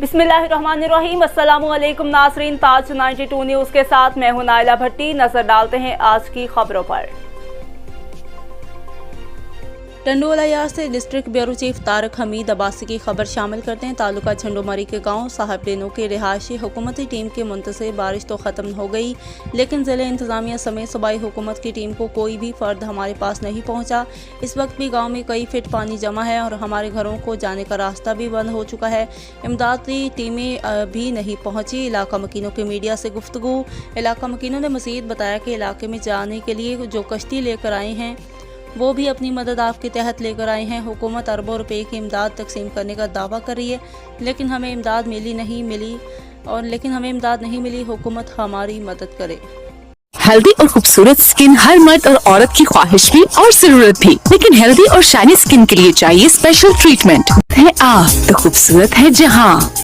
बिस्मिल्लाहिर्रहमानिर्रहीम। अस्सलामुअलैकुम नाज़रीन, ताज 92 न्यूज़ के साथ मैं हूं नाइला भट्टी। नजर डालते हैं आज की खबरों पर। टंडोलायार से district bureau chief Tariq Hameed Abbasi की खबर शामिल करते हैं। तालुका झंडोमरी के गांव साहब डेनो के रिहायशी हुकूमती टीम के मुंतज़िर बारिश तो ख़त्म हो गई, लेकिन ज़िले इंतज़ामिया समेत सूबाई हुकूमत की टीम को कोई भी फ़र्द हमारे पास नहीं पहुंचा। इस वक्त भी गांव में कई फीट पानी जमा है और हमारे घरों को जाने का रास्ता भी बंद हो चुका है। इमदादी टीमें भी नहीं पहुंची। इलाका मकीनों के मीडिया से गुफ्तगू। इलाका मकीनों ने मज़ीद बताया कि इलाके में जाने के लिए जो कश्ती लेकर आए हैं वो भी अपनी मदद आपके तहत लेकर आए हैं। हुकूमत अरबों रुपए की इमदाद तकसीम करने का दावा कर रही है, लेकिन हमें इमदाद नहीं मिली। हुकूमत हमारी मदद करे। हेल्दी और खूबसूरत स्किन हर मर्द और औरत की ख्वाहिश भी और जरूरत भी, लेकिन हेल्दी और शाइनी स्किन के लिए चाहिए स्पेशल ट्रीटमेंट है। आप तो खूबसूरत है जहाँ